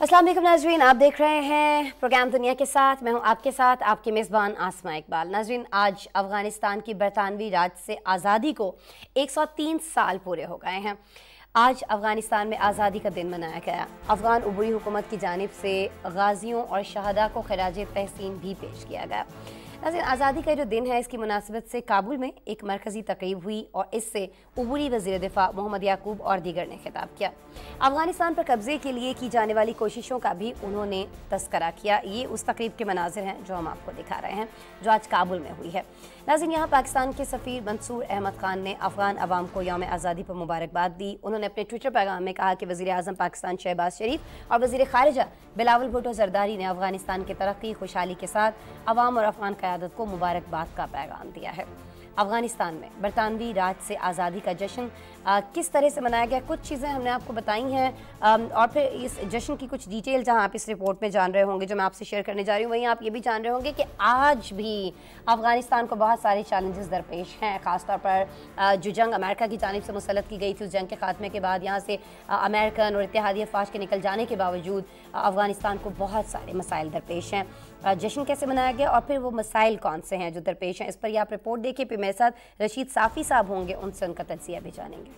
अस्सलाम वालेकुम नाज़रीन, आप देख रहे हैं प्रोग्राम दुनिया के साथ। मैं हूं आपके साथ आपकी मेज़बान आसमा इकबाल। नाज़रीन, आज अफ़गानिस्तान की बरतानवी राज से आज़ादी को 103 साल पूरे हो गए हैं। आज अफ़गानिस्तान में आज़ादी का दिन मनाया गया। अफ़गान उबरी हुकूमत की जानिब से गाज़ियों और शहदा को खिराज तहसीन भी पेश किया गया। नाज़रीन, आज़ादी का जो दिन है, इसकी मुनासिबत से काबुल में एक मरकज़ी तकरीब हुई और इससे उबरी वज़ीर दिफ़ा मोहम्मद याकूब और दीगर ने खिताब किया। अफ़गानिस्तान पर कब्ज़े के लिए की जाने वाली कोशिशों का भी उन्होंने तस्करा किया। ये उस तकरीब के मनाजिर हैं जो हम आपको दिखा रहे हैं, जो आज काबुल में हुई है। नाज़रीन, यहाँ पाकिस्तान के सफ़ीर मंसूर अहमद ख़ान ने अफ़गान अवाम को यौम आज़ादी पर मुबारकबाद दी। उन्होंने अपने ट्विटर पैगाम में कहा कि वज़ीर आज़म पाकिस्तान शहबाज शरीफ और वज़ीर ख़ारिजा बिलावल भुट्टो ज़रदारी ने अफ़गानिस्तान की तरक्की खुशहाली के साथ अवाम और अफ़गान क़यादत को मुबारकबाद का पैगाम दिया है। अफ़गानिस्तान में बरतानवी राज से आज़ादी का जश्न किस तरह से मनाया गया, कुछ चीज़ें हमने आपको बताई हैं और फिर इस जश्न की कुछ डिटेल जहां आप इस रिपोर्ट में जान रहे होंगे, जो मैं आपसे शेयर करने जा रही हूँ, वहीं आप ये भी जान रहे होंगे कि आज भी अफ़गानिस्तान को बहुत सारे चैलेंजेस दरपेश हैं। ख़ासतौर पर जो जंग अमेरिका की जानिब से मुसल्लत की गई थी, उस जंग के खात्मे के बाद यहाँ से अमेरिकन और इत्तेहादी अफवाज के निकल जाने के बावजूद अफ़गानिस्तान को बहुत सारे मसाइल दरपेश हैं। जश्न कैसे मनाया गया और फिर वो मसाइल कौन से हैं जो दरपेश हैं, इस पर आप रिपोर्ट देखिए। फिर मेरे साथ रशीद साफ़ी साहब होंगे, उनसे उनका तज्ज़िया भी जानेंगे।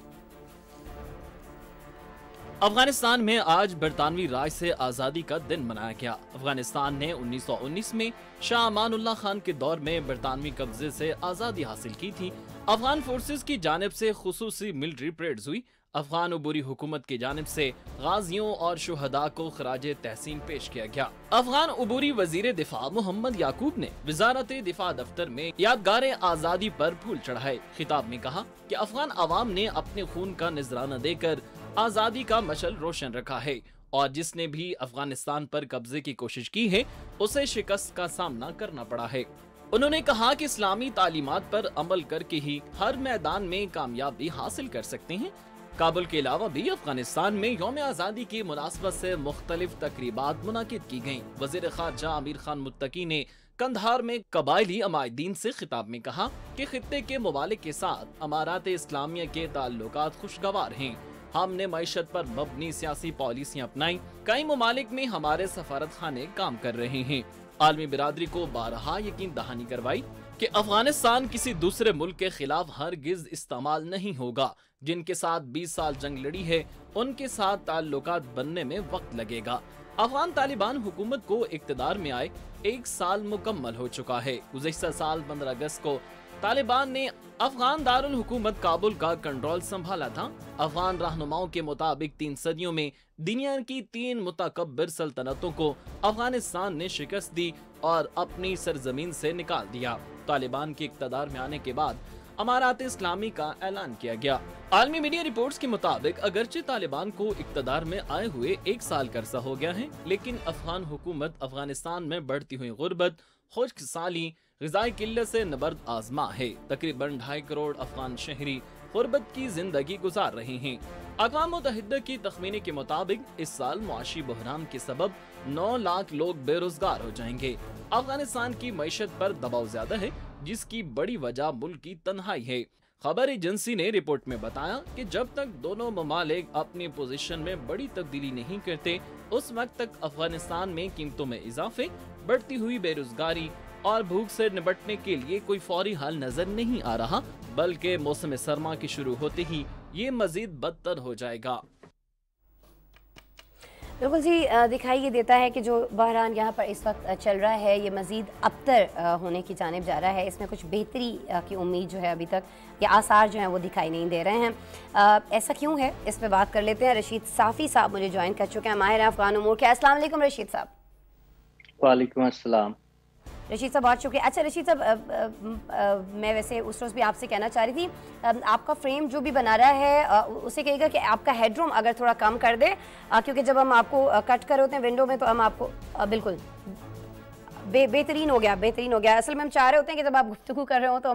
अफगानिस्तान में आज बरतानवी राज से आज़ादी का दिन मनाया गया। अफगानिस्तान ने 1919 में शाह अमानुल्लाह खान के दौर में बरतानवी कब्जे से आज़ादी हासिल की थी। अफगान फोर्सेस की जानिब से खुसूसी मिलिट्री परेड्स हुई। अफगान उबूरी हुकूमत की जानिब से गाजियों और शुहदा को खराजे तहसीन पेश किया गया। अफगान उबूरी वजीर दिफा मोहम्मद याकूब ने वजारत दिफा दफ्तर में यादगार आज़ादी पर फूल चढ़ाए। खिताब में कहा कि अफगान अवाम ने अपने खून का नजराना देकर आज़ादी का मशल रोशन रखा है और जिसने भी अफगानिस्तान पर कब्जे की कोशिश की है, उसे शिकस्त का सामना करना पड़ा है। उन्होंने कहा कि इस्लामी तालीमात पर अमल करके ही हर मैदान में कामयाबी हासिल कर सकते हैं। काबुल के अलावा भी अफगानिस्तान में यौम आज़ादी की मुनासबत से मुख्तलिफ तकरीबात मुनाकिद की गयी। वज़ीर ख़ारजा आमिर खान मुत्तकी ने कंधार में कबायली अमायदीन से खिताब में कहा कि खित्ते के ममालिक के साथ अमारात इस्लामिया के ताल्लुकात खुशगवार हैं। हमने मईशत पर मबनी सियासी पॉलिसियाँ अपनाई। कई ममालिक में हमारे सफारत खाने काम कर रहे हैं। आलमी बिरादरी को बारहा यकीन दहानी करवाई कि अफगानिस्तान किसी दूसरे मुल्क के खिलाफ हरगिज इस्तेमाल नहीं होगा। जिनके साथ 20 साल जंग लड़ी है, उनके साथ ताल्लुकात बनने में वक्त लगेगा। अफगान तालिबान हुकूमत को इक़्तिदार में आए 1 साल मुकम्मल हो चुका है। गुज़िश्ता साल 15 अगस्त को तालिबान ने अफगान दारुल हुकूमत काबुल का कंट्रोल संभाला था। अफगान रहनुमाओं के मुताबिक 3 सदियों में दुनिया की 3 मुतकब्बिर सल्तनतों को अफगानिस्तान ने शिकस्त दी और अपनी सरजमीन से निकाल दिया। तालिबान के इक़्तिदार में आने के बाद अमारात इस्लामी का ऐलान किया गया। आलमी मीडिया रिपोर्ट्स के मुताबिक अगरचे तालिबान को इक़्तिदार में आए हुए 1 साल का अरसा हो गया है, लेकिन अफगान हुकूमत अफगानिस्तान में बढ़ती हुई गुर्बत, खुश्क साली, ग़िज़ाई किल्लत से नबर्द आज़मा है। तकरीबन 2.5 करोड़ अफगान शहरी गुर्बत की जिंदगी गुजार रहे हैं। अक़वाम मुत्तहिदा की तख़मीने के मुताबिक इस साल मुआशी बहरान के सबब 9 लाख लोग बेरोजगार हो जाएंगे। अफगानिस्तान की मईशत पर दबाव ज्यादा है, जिसकी बड़ी वजह मुल्क की तन्हाई है। खबर एजेंसी ने रिपोर्ट में बताया कि जब तक दोनों ममालिक अपनी पोजीशन में बड़ी तब्दीली नहीं करते, उस वक्त तक अफगानिस्तान में कीमतों में इजाफे, बढ़ती हुई बेरोजगारी और भूख से निपटने के लिए कोई फौरी हल नजर नहीं आ रहा, बल्कि मौसम सरमा के शुरू होते ही ये मजीद बदतर हो जाएगा। बिल्कुल जी, दिखाई ये देता है कि जो बहरान यहाँ पर इस वक्त चल रहा है, ये मज़ीद अबतर होने की जानिब जा रहा है। इसमें कुछ बेहतरी की उम्मीद जो है अभी तक, या आसार जो हैं वो दिखाई नहीं दे रहे हैं। ऐसा क्यों है, इस पर बात कर लेते हैं। रशीद साफ़ी साहब मुझे ज्वाइन कर चुके हैं, माहिर अफ़गान उमूर के। अस्सलाम वालेकुम रशीद साहब। वालेकुम अस्सलाम। रशीद साहब बहुत शुक्रिया। अच्छा रशीद साहब, मैं वैसे उस रोज़ भी आपसे कहना चाह रही थी, आपका फ्रेम जो भी बना रहा है उसे कहिएगा कि आपका हेडरूम अगर थोड़ा कम कर दे, क्योंकि जब हम आपको कट कर होते हैं विंडो में, तो हम आपको बिल्कुल बेहतरीन हो गया, बेहतरीन हो गया। असल में हम चाह रहे होते हैं कि जब आप गुफ्तगू कर रहे हो तो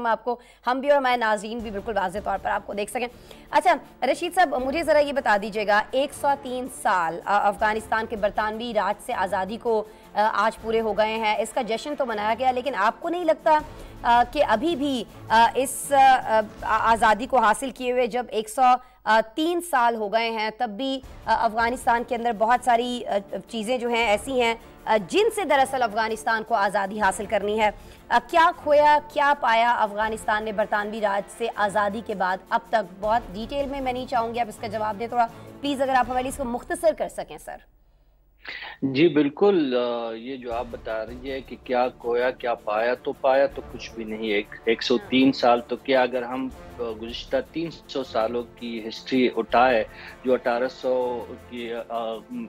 हम भी और हमारे नाज़रीन भी बिल्कुल वाज़े तौर पर आपको देख सकें। अच्छा रशीद साहब, मुझे ज़रा ये बता दीजिएगा, 103 साल अफ़गानिस्तान के बरतानवी राज से आज़ादी को आज पूरे हो गए हैं। इसका जश्न तो मनाया गया, लेकिन आपको नहीं लगता कि अभी भी इस आज़ादी को हासिल किए हुए जब 3 साल हो गए हैं, तब भी अफ़गानिस्तान के अंदर बहुत सारी चीज़ें जो हैं ऐसी हैं जिनसे दरअसल अफ़गानिस्तान को आज़ादी हासिल करनी है। क्या खोया, क्या पाया अफ़गानिस्तान ने बरतानवी राज से आज़ादी के बाद अब तक? बहुत डिटेल में मैं नहीं चाहूँगी आप इसका जवाब दें, थोड़ा प्लीज़ अगर आप हमारे लिए इसको मुख्तसर कर सकें सर। जी बिल्कुल, ये जो आप बता रही है कि क्या खोया क्या पाया, तो पाया तो कुछ भी नहीं। 103 साल तो क्या, अगर हम गुज़िश्ता 300 सालों की हिस्ट्री उठाए, जो 1800 की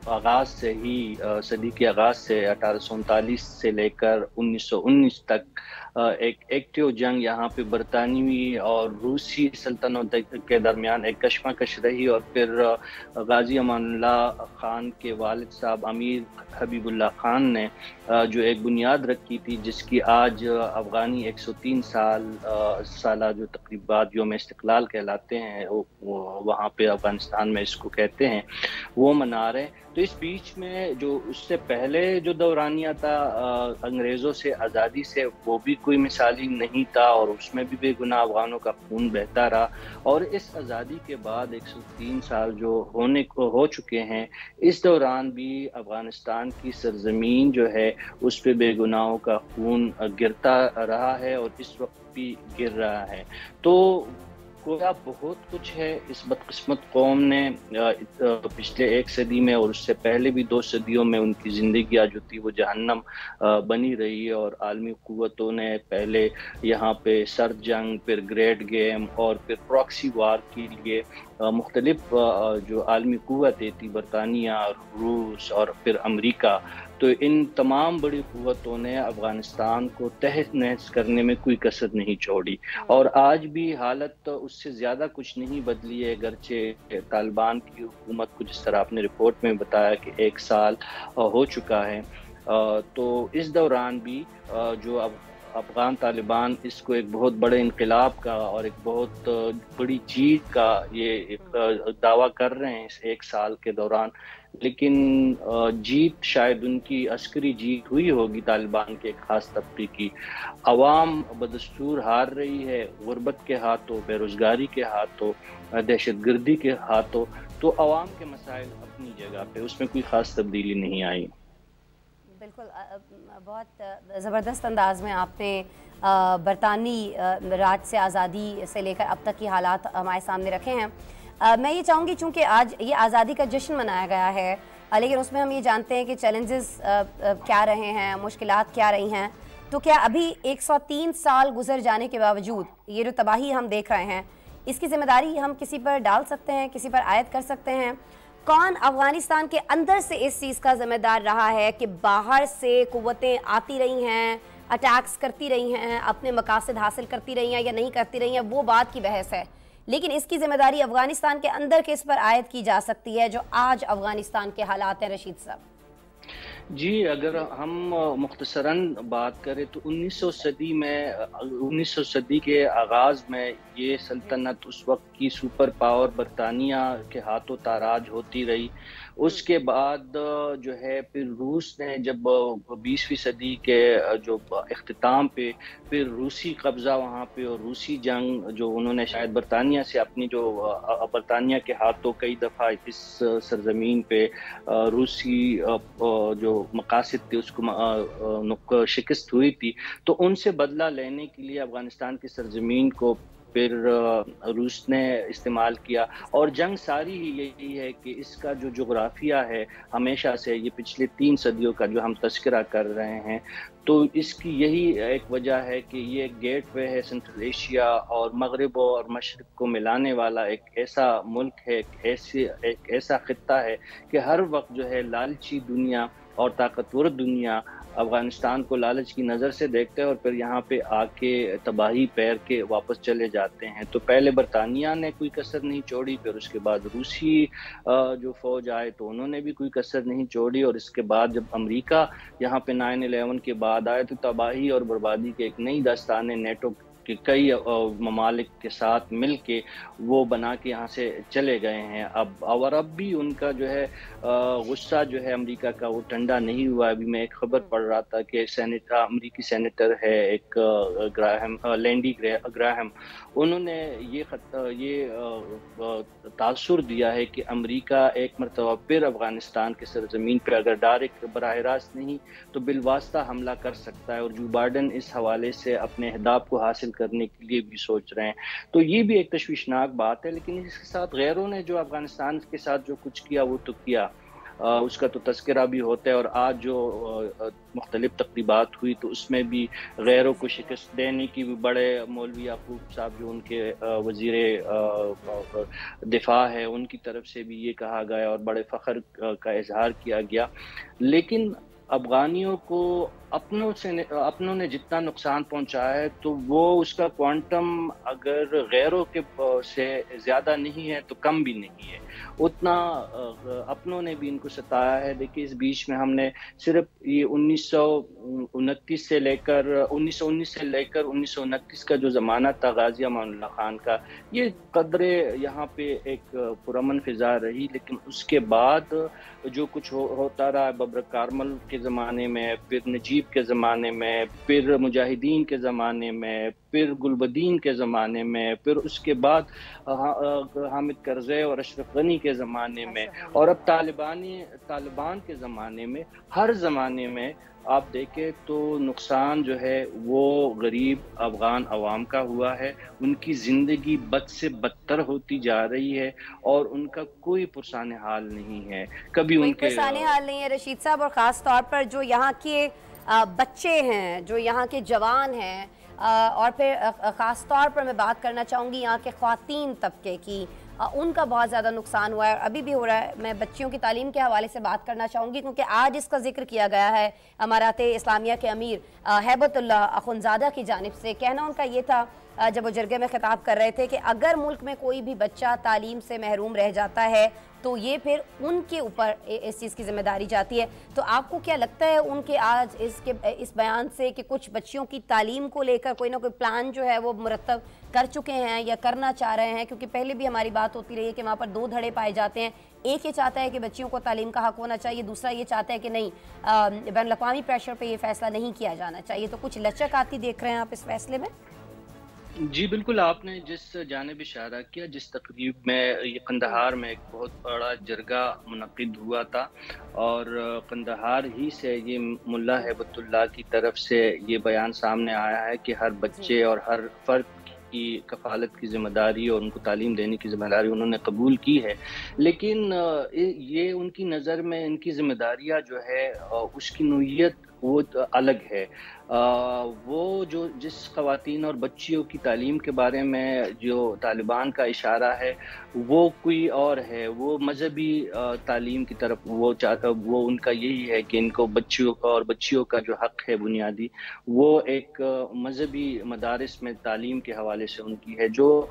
आगाज़ से ही सदी के आगाज़ से 1839 से लेकर 1919 तक एक एक्टिव जंग यहाँ पे बरतानवी और रूसी सल्तनत के दरमियान एक कशमकश रही, और फिर गाजी अमानुल्लाह खान के वालिद साहब अमीर हबीबुल्लाह खान ने जो एक बुनियाद रखी थी, जिसकी आज अफ़गानी 103 साल जो तकरीबात यौम इस्तिक़लाल कहलाते हैं, वहाँ पे अफ़गानिस्तान में इसको कहते हैं, वो मना रहे हैं। तो इस बीच में जो उससे पहले जो दौरानिया था अंग्रेज़ों से आज़ादी से, वो भी कोई मिसाली नहीं था, और उसमें भी बेगुनाह अफ़गानों का खून बहता रहा। और इस आज़ादी के बाद 103 साल जो होने को हो चुके हैं, इस दौरान भी अफ़गानिस्तान की सरज़मीन जो है उस पे बेगुनाहों का खून गिरता रहा है, और इस वक्त भी गिर रहा है। तो खोया बहुत कुछ है इस बदकिस्मत कौम ने पिछले 1 सदी में, और उससे पहले भी 2 सदियों में उनकी ज़िंदगी जो थी वो जहन्नम बनी रही है। और आलमी क़ुव्वतों ने पहले यहाँ पे सर्द जंग, फिर ग्रेट गेम और फिर प्रॉक्सी वार के लिए मुख्तलिफ जो आलमी क़ुव्वतें थी, बरतानिया, रूस और फिर अमरीका, तो इन तमाम बड़ी क़ुव्वतों ने अफ़गानिस्तान को तहस नहस करने में कोई कसर नहीं छोड़ी। और आज भी हालत उससे ज़्यादा कुछ नहीं बदली है, अगरचे तालिबान की हुकूमत को, जिस तरह आपने रिपोर्ट में बताया कि 1 साल हो चुका है, तो इस दौरान भी जो अब अफ़गान तालिबान इसको एक बहुत बड़े इनकलाब का और एक बहुत बड़ी जीत का ये दावा कर रहे हैं इस 1 साल के दौरान। लेकिन जीत शायद उनकी अस्करी जीत हुई होगी तालिबान के एक ख़ास तबके की। अवाम बदस्तूर हार रही है, गुर्बत के हाथों, बेरोज़गारी के हाथों, दहशतगर्दी के हाथों। तो अवाम के मसाइल अपनी जगह पे, उसमें कोई ख़ास तब्दीली नहीं आई। बिल्कुल, बहुत ज़बरदस्त अंदाज में आपने बरतानवी राज से आज़ादी से लेकर अब तक की हालात हमारे सामने रखे हैं। मैं ये चाहूँगी, चूँकि आज ये आज़ादी का जश्न मनाया गया है, लेकिन उसमें हम ये जानते हैं कि चैलेंजेस क्या रहे हैं, मुश्किलात क्या रही हैं, तो क्या अभी 103 साल गुजर जाने के बावजूद ये जो तबाही हम देख रहे हैं, इसकी ज़िम्मेदारी हम किसी पर डाल सकते हैं, किसी पर आयद कर सकते हैं? कौन अफ़गानिस्तान के अंदर से इस चीज़ का ज़िम्मेदार रहा है कि बाहर से क़ुव्वतें आती रही हैं, अटैक्स करती रही हैं, अपने मकासद हासिल करती रही हैं या नहीं करती रही हैं, वो बात की बहस है, लेकिन इसकी ज़िम्मेदारी अफ़गानिस्तान के अंदर किस पर आयद की जा सकती है, जो आज अफ़गानिस्तान के हालात हैं रशीद साहब? जी, अगर हम मुख्तसरन बात करें तो 1900 सदी के आगाज़ में ये सल्तनत उस वक्त की सुपर पावर बरतानिया के हाथों ताराज होती रही। उसके बाद जो है फिर रूस ने जब 20वीं सदी के जो इख्तिताम पे फिर रूसी कब्ज़ा वहाँ पे और रूसी जंग जो उन्होंने शायद बरतानिया से अपनी जो बरतानिया के हाथों कई दफ़ा इस सरज़मीन पे रूसी जो मकासद थे उसको शिकस्त हुई थी, तो उनसे बदला लेने के लिए अफ़गानिस्तान की सरज़मीन को फिर रूस ने इस्तेमाल किया। और जंग सारी ही यही है कि इसका जो जोग्राफिया है हमेशा से, ये पिछले 3 सदियों का जो हम तज़किरा कर रहे हैं, तो इसकी यही एक वजह है कि ये गेटवे है सेंट्रल एशिया और मगरिब और मशरिक़ को मिलाने वाला एक ऐसा मुल्क है, एक ऐसा ख़ित्ता है कि हर वक्त जो है लालची दुनिया और ताकतवर दुनिया अफ़गानिस्तान को लालच की नज़र से देखते हैं और फिर यहाँ पे आके तबाही पैर के वापस चले जाते हैं। तो पहले बरतानिया ने कोई कसर नहीं छोड़ी, फिर उसके बाद रूसी जो फ़ौज आए तो उन्होंने भी कोई कसर नहीं छोड़ी, और इसके बाद जब अमेरिका यहाँ पे 9/11 के बाद आए तो तबाही और बर्बादी के एक नई दास्तान नेटो کہ کئی ممالک کے ساتھ مل کے وہ بنا کے یہاں سے چلے گئے ہیں اب بھی ان کا جو ہے غصہ جو ہے امریکہ کا وہ ٹھنڈا نہیں ہوا. ابھی میں ایک خبر پڑھ رہا تھا کہ امریکی سینیٹر ہے ایک لینڈی گراہم, انہوں نے یہ تاثر دیا ہے کہ امریکہ ایک مرتبہ پھر افغانستان کے سرزمین پہ اگر ڈائریکٹ براہ راست نہیں تو بالواسطہ حملہ کر سکتا ہے, اور جو بائیڈن اس حوالے سے اپنے اہداف کو حاصل کرنے کے لیے بھی سوچ رہے ہیں. تو یہ بھی ایک تشویشناک بات ہے, لیکن اس کے ساتھ غیروں نے جو افغانستان کے ساتھ جو کچھ کیا وہ تو کیا, اس کا تو تذکرہ بھی ہوتا ہے. اور آج جو مختلف تقریبات ہوئی تو اس میں بھی غیروں کو شکست دینے کی بھی بڑے مولوی یعقوب صاحب جو ان کے وزیر دفاع ہے ان کی طرف سے بھی یہ کہا گیا اور بڑے فخر کا اظہار کیا گیا. لیکن افغانیوں کو اپنوں نے جتنا نقصان پہنچایا ہے تو وہ اس کا کوانٹم اگر غیروں کے سے زیادہ نہیں ہے تو کم بھی نہیں ہے, اتنا اپنوں نے بھی ان کو ستایا ہے. دیکھیے اس بیچ میں ہم نے صرف یہ 1919 سے لے کر 1929 کا جو زمانہ تھا غازی امان اللہ خان کا, یہ قدرے یہاں پہ ایک پرامن فضا رہی, لیکن اس کے بعد جو کچھ ہوتا رہا ببر کارمل کے زمانے میں, پھر نجیب کے زمانے میں, پھر مجاہدین کے زمانے میں, پھر گلبدین کے زمانے میں, پھر اس کے بعد حامد کرزئی اور اشرف غنی کے زمانے میں, اور اب طالبان کے زمانے میں, ہر زمانے میں آپ دیکھیں تو نقصان جو ہے وہ غریب افغان عوام کا ہوا ہے. ان کی زندگی بد سے بدتر ہوتی جا رہی ہے اور ان کا کوئی پرسان حال نہیں ہے. کبھی ان کے پرسان حال نہیں ہے رشید صاحب, اور خاص طور پر جو یہاں کے بچے ہیں, جو یہاں کے جوان ہیں, اور پھر خاص طور پر میں بات کرنا چاہوں گی یہاں کے خواتین طبقے کی, ان کا بہت زیادہ نقصان ہوا ہے اور ابھی بھی ہو رہا ہے. میں بچیوں کی تعلیم کے حوالے سے بات کرنا چاہوں گی کیونکہ آج اس کا ذکر کیا گیا ہے امارات اسلامیہ کے امیر ہیبت اللہ اخنزادہ کی جانب سے. کہنا ان کا یہ تھا جب وہ جرگے میں خطاب کر رہے تھے کہ اگر ملک میں کوئی بھی بچہ تعلیم سے محروم رہ جاتا ہے تو یہ پھر ان کے اوپر اس چیز کی ذمہ داری جاتی ہے. تو آپ کو کیا لگتا ہے ان کے آج اس بیان سے کہ کچھ بچیوں کی تعلیم کو لے کر کوئی نہ کوئی پلان جو ہے وہ مرتب کر چکے ہیں یا کرنا چاہ رہے ہیں؟ کیونکہ پہلے بھی ہماری بات ہوتی رہی ہے کہ وہاں پر دو دھڑے پائے جاتے ہیں, ایک یہ چاہتا ہے کہ بچیوں کو تعلیم کا حق ہونا چاہیے, دوسرا یہ چاہتا ہے کہ نہیں, بین الاقوامی پریشر پہ یہ فیصلہ نہیں کیا جانا چاہیے. تو کچھ لچک آتی دیکھ رہے ہیں آپ اس فیصلے میں؟ جی بالکل, آپ نے جس جانب اشارہ کیا, جس تقریب میں یہ قندھار میں ایک بہت بڑا جرگہ منعقد ہوا تھا اور قندھار ہی سے یہ ملا ہیبت اللہ کی طرف سے یہ بیان سامنے آیا ہے کہ ہر بچے اور ہر فرد کی کفالت کی ذمہ داری اور ان کو تعلیم دینے کی ذمہ داری انہوں نے قبول کی ہے. لیکن یہ ان کی نظر میں ان کی ذمہ داریاں جو ہے اس کی نوعیت وہ الگ ہے. وہ جس خواتین اور بچیوں کی تعلیم کے بارے میں جو طالبان کا اشارہ ہے وہ کوئی اور ہے. وہ مذہبی تعلیم کی طرف وہ ان کا یہی ہے کہ ان کو بچیوں اور بچیوں کا جو حق ہے بنیادی وہ ایک مذہبی مدارس میں تعلیم کے حوالے سے ان کی ہے. جو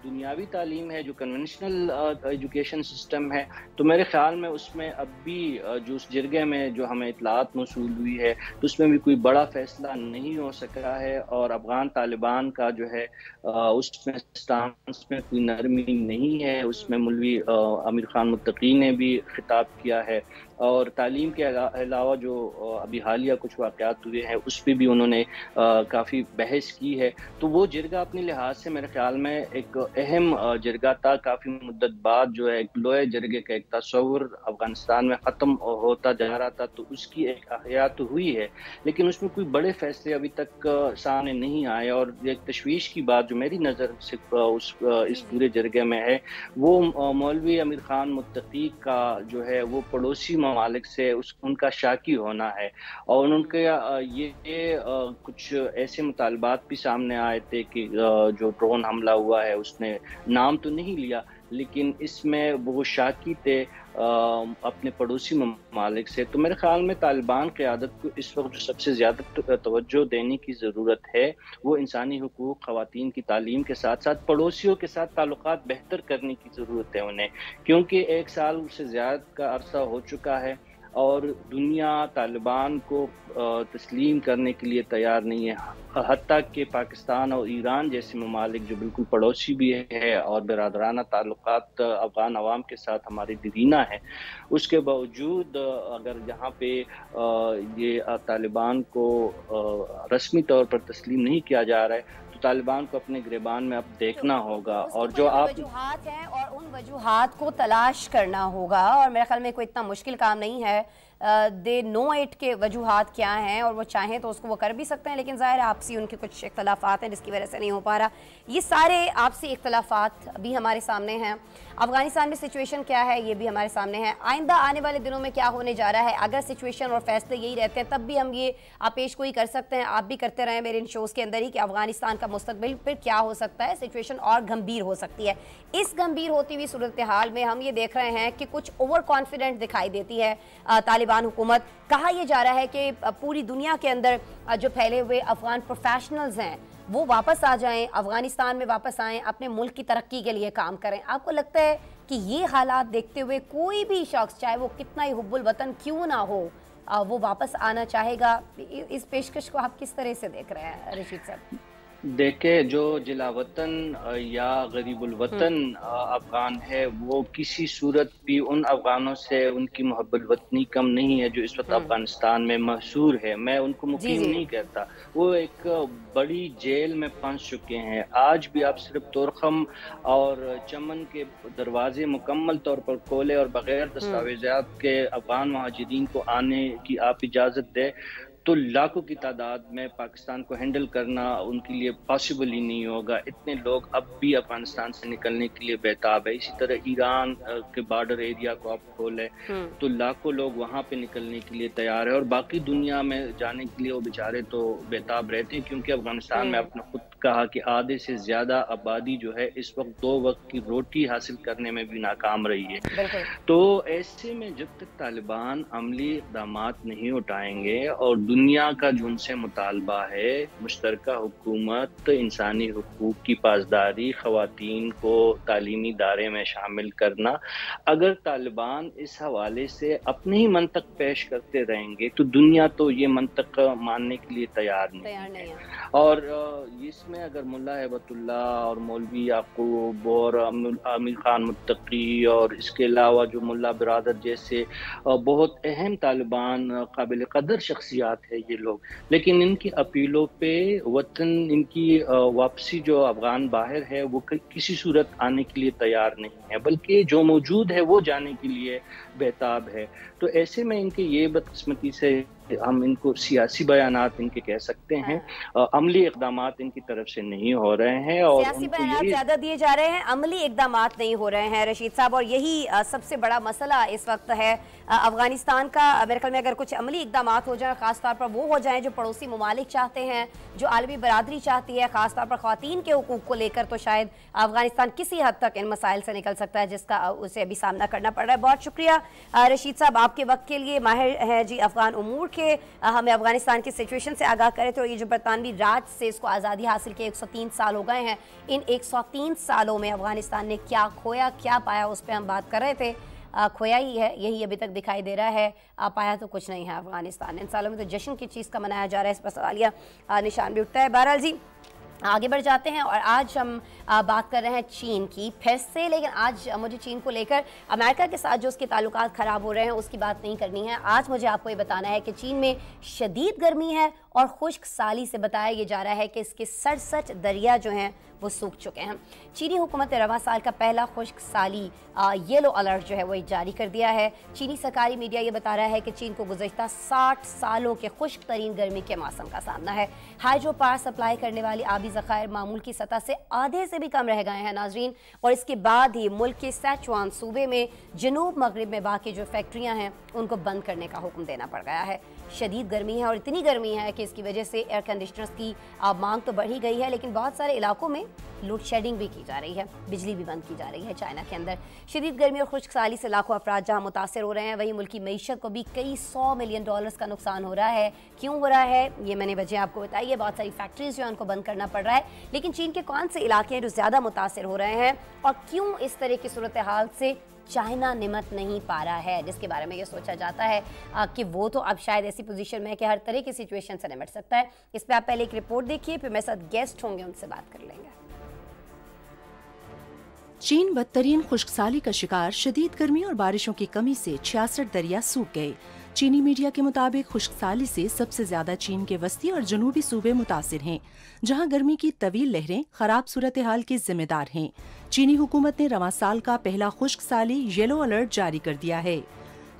دنیاوی تعلیم ہے, جو کنونشنل ایجوکیشن سسٹم ہے, تو میرے خیال میں اس میں اب بھی جو اس جرگے میں جو ہمیں اطلاعات موصول ہوئی ہے تو اس میں بھی کوئی بڑا فیصلہ نہیں ہو سکا ہے. اور افغان طالبان کا جو ہے اس میں سٹانس میں کوئی نرمی نہیں ہے. اس میں مولوی امیر خان متقی نے بھی خطاب کیا ہے اور تعلیم کے علاوہ جو ابھی حالیہ کچھ واقعات ہوئے ہیں اس پہ بھی انہوں نے کافی بحث کی ہے. تو وہ جرگہ اپنے لحاظ سے میرے خیال میں ایک اہم جرگہ تھا. کافی مدت بعد جو ہے ایک لوہے جرگے کا ایک تصور افغانستان میں ختم ہوتا جا رہا تھا, تو اس کی ایک احیا تو ہوئی ہے لیکن اس میں کوئی بڑے فیصلے ابھی تک سامنے نہیں آئے. اور ایک تشویش کی بات جو میری نظر سے اس پورے جرگے میں ہے وہ مولوی امیر خان متقی کا جو ہے وہ پڑوسی ممالک سے ان کا شاکی ہونا ہے. اور ان کے یہ کچھ ایسے مطالبات بھی سامنے آئے تھے کہ جو ڈرون حملہ ہوا ہے اس نے نام تو نہیں لیا لیکن اس میں وہ شاکی تھے اپنے پڑوسی ممالک سے. تو میرے خیال میں طالبان قیادت کو اس وقت جو سب سے زیادہ توجہ دینے کی ضرورت ہے وہ انسانی حقوق, خواتین کی تعلیم کے ساتھ ساتھ پڑوسیوں کے ساتھ تعلقات بہتر کرنے کی ضرورت ہے انہیں, کیونکہ 1 سال سے زیادہ کا عرصہ ہو چکا ہے. اور دنیا طالبان کو تسلیم کرنے کے لیے تیار نہیں ہے، حتیٰ کہ پاکستان اور ایران جیسے ممالک جو بالکل پڑوسی بھی ہے اور برادرانہ تعلقات افغان عوام کے ساتھ ہماری دیرینہ ہے، اس کے باوجود اگر جہاں پہ یہ طالبان کو رسمی طور پر تسلیم نہیں کیا جا رہا ہے تو طالبان کو اپنے گریبان میں اب دیکھنا ہوگا، اور جو آپ وجوہات ہیں اور ان وجوہات کو تلاش کرنا ہوگا، اور میرے خیال میں کوئی اتنا مشکل کام نہیں ہے۔ دے نو اٹ کے وجوہات کیا ہیں، اور وہ چاہیں تو اس کو وہ کر بھی سکتے ہیں، لیکن ظاہر آپسی ان کے کچھ اختلافات ہیں جس کی وجہ سے نہیں ہو پا رہا۔ یہ سارے آپسی اختلافات بھی ہمارے سامنے ہیں۔ افغانستان میں سچویشن کیا ہے یہ بھی ہمارے سامنے ہے۔ آئندہ آنے والے دنوں میں کیا ہونے جا رہا ہے، اگر سچویشن اور فیصلے یہی رہتے ہیں تب بھی ہم یہ پیش گوئی کر سکتے ہیں، آپ بھی کرتے رہیں میرے ان شوز کے اندر ہی، کہ افغانستان کا مستقبل پھر کیا ہو سکتا ہے، سچویشن اور گھمبیر ہو سکتی ہے۔ اس گھمبیر ہوتی ہوئی صورتحال میں ہم یہ دیکھ رہے ہیں کہ کچھ اوور کانفیڈنٹ دکھائی دیتی ہے طالبان حکومت۔ کہا یہ جا رہا ہے کہ پوری دنیا کے اندر جو پھیلے ہوئے افغان پروفیشنلز ہیں وہ واپس آ جائیں، افغانستان میں واپس آئیں، اپنے ملک کی ترقی کے لیے کام کریں۔ آپ کو لگتا ہے کہ یہ حالات دیکھتے ہوئے کوئی بھی شخص چاہے وہ کتنا ہی حب الوطن کیوں نہ ہو وہ واپس آنا چاہے گا؟ اس پیشکش کو آپ کس طرح سے دیکھ رہے ہیں رشید صاحب؟ دیکھیں، جو جلا وطن یا غریب الوطن افغان ہے وہ کسی صورت بھی ان افغانوں سے ان کی محب الوطنی کم نہیں ہے جو اس وقت افغانستان میں محصور ہے۔ میں ان کو مقیم نہیں کہتا، وہ ایک بڑی جیل میں پھنس چکے ہیں۔ آج بھی آپ صرف تورخم اور چمن کے دروازے مکمل طور پر کھولے اور بغیر دستاویزات کے افغان مہاجرین کو آنے کی آپ اجازت دے تو لاکھوں کی تعداد میں پاکستان کو ہینڈل کرنا ان کے لیے پاسبل ہی نہیں ہوگا۔ اتنے لوگ اب بھی افغانستان سے نکلنے کے لیے بیتاب ہے۔ اسی طرح ایران کے بارڈر ایریا کو آپ کھولیں تو لاکھوں لوگ وہاں پہ نکلنے کے لیے تیار ہے، اور باقی دنیا میں جانے کے لیے وہ بیچارے تو بیتاب رہتے ہیں، کیونکہ افغانستان میں اپنا خود کہا کہ آدھے سے زیادہ آبادی جو ہے اس وقت 2 وقت کی روٹی حاصل کرنے میں بھی ناکام رہی ہے۔ تو ایسے میں جب تک طالبان عملی اقدامات نہیں اٹھائیں گے اور دنیا کا جو ان سے مطالبہ ہے مشترکہ حکومت، انسانی حقوق کی پاسداری، خواتین کو تعلیمی ادارے میں شامل کرنا، اگر طالبان اس حوالے سے اپنے ہی منطق پیش کرتے رہیں گے تو دنیا تو یہ منطق ماننے کے لیے تیار نہیں ہے۔ اور اس میں اگر ملا ہیبت اللہ اور مولوی یعقوب اور عامر خان متقی اور اس کے علاوہ جو ملا برادر جیسے بہت اہم طالبان قابل قدر شخصیات ہے یہ لوگ، لیکن ان کی اپیلوں پہ وطن، ان کی واپسی جو افغان باہر ہے وہ کسی صورت آنے کے لیے تیار نہیں ہے، بلکہ جو موجود ہے وہ جانے کے لیے بیتاب ہے۔ تو ایسے میں ان کے یہ بدقسمتی سے ہم ان کو سیاسی بیانات ان کے کہہ سکتے ہیں، عملی اقدامات ان کی طرف سے نہیں ہو رہے ہیں، اور سیاسی بیانات زیادہ دیے جا رہے ہیں، عملی اقدامات نہیں ہو رہے ہیں رشید صاحب، اور یہی سب سے بڑا مسئلہ اس وقت ہے افغانستان کا۔ میرے خیال میں اگر کچھ عملی اقدامات ہو جائیں، خاص طور پر وہ ہو جائیں جو پڑوسی ممالک چاہتے ہیں، جو عالمی برادری چاہتی ہے، خاص طور پر خواتین کے حقوق کو لے کر، تو شاید افغانستان کسی حد تک ان مسائل سے نکل سکتا ہے جس کا اسے ابھی سامنا کرنا پڑ رہا ہے۔ بہت شکریہ رشید صاحب آپ کے وقت کے لیے، ماہر ہیں جی افغان امور کے، ہمیں افغانستان کی سچویشن سے آگاہ کرے تھے، اور یہ جو برطانوی راج سے اس کو آزادی حاصل کے 103 سال ہو گئے ہیں، ان 103 سالوں میں افغانستان نے کیا کھویا کیا پایا اس پہ ہم بات کر رہے تھے۔ کھویا ہی ہے، یہی ابھی تک دکھائی دے رہا ہے، پایا تو کچھ نہیں ہے افغانستان۔ ان سالوں میں تو جشن کی چیز کا منایا جا رہا ہے، اس پر سوالیہ نشان بھی اٹھتا ہے۔ بہرحال جی آگے بڑھ جاتے ہیں، اور آج ہم بات کر رہے ہیں چین کی پھر سے، لیکن آج مجھے چین کو لے کر امریکہ کے ساتھ جو اس کے تعلقات خراب ہو رہے ہیں اس کی بات نہیں کرنی ہے۔ آج مجھے آپ کو یہ بتانا ہے کہ چین میں شدید گرمی ہے اور خشک سالی سے بتایا یہ جا رہا ہے کہ اس کے 67 دریا جو ہیں وہ سوکھ چکے ہیں۔ چینی حکومت نے رواں سال کا پہلا خشک سالی یلو الرٹ جو ہے وہ جاری کر دیا ہے۔ چینی سرکاری میڈیا یہ بتا رہا ہے کہ چین کو گزشتہ 60 سالوں کے خشک ترین گرمی کے موسم کا سامنا ہے۔ ہائیڈرو پاور سپلائی کرنے والی آبی ذخائر معمول کی سطح سے آدھے سے بھی کم رہ گئے ہیں ناظرین، اور اس کے بعد ہی ملک کے سیچوان صوبے میں جنوب مغرب میں واقع جو فیکٹریاں ہیں ان کو بند کرنے کا حکم دینا پڑ گیا ہے۔ شدید گرمی ہے، اور اتنی گرمی ہے کہ اس کی وجہ سے ایئر کنڈیشنرز کی مانگ تو بڑھی گئی ہے، لیکن بہت سارے علاقوں میں لوڈ شیڈنگ بھی کی جا رہی ہے، بجلی بھی بند کی جا رہی ہے چائنا کے اندر۔ شدید گرمی اور خشک سالی سے لاکھوں افراد جہاں متاثر ہو رہے ہیں، وہیں ملکی معیشت کو بھی کئی $100 ملین کا نقصان ہو رہا ہے۔ کیوں ہو رہا ہے یہ میں نے وجہ آپ کو بتائی ہے، بہت ساری فیکٹریز جو ہیں ان کو بند کرنا پڑ رہا ہے، لیکن چین کے کون سے علاقے ہیں جو زیادہ متاثر ہو رہے ہیں، اور کیوں اس طرح کی صورتحال سے चाइना निमट नहीं पा रहा है, जिसके बारे में ये सोचा जाता है कि वो तो अब शायद ऐसी पोजीशन में है कि हर तरह की सिचुएशन से निमट सकता है। इस पर आप पहले एक रिपोर्ट देखिए, फिर मेरे साथ गेस्ट होंगे, उनसे बात कर लेंगे। चीन बदतरीन खुश्कसाली का शिकार, शदीद गर्मी और बारिशों की कमी से 66 दरिया सूख गए। चीनी मीडिया के मुताबिक खुश्कसाली से सबसे ज्यादा चीन के वस्ती और जनूबी सूबे मुतासिर हैं, जहां गर्मी की तवील लहरें खराब सूरत हाल के जिम्मेदार हैं। चीनी हुकूमत ने रवां साल का पहला खुश्कसाली येलो अलर्ट जारी कर दिया है।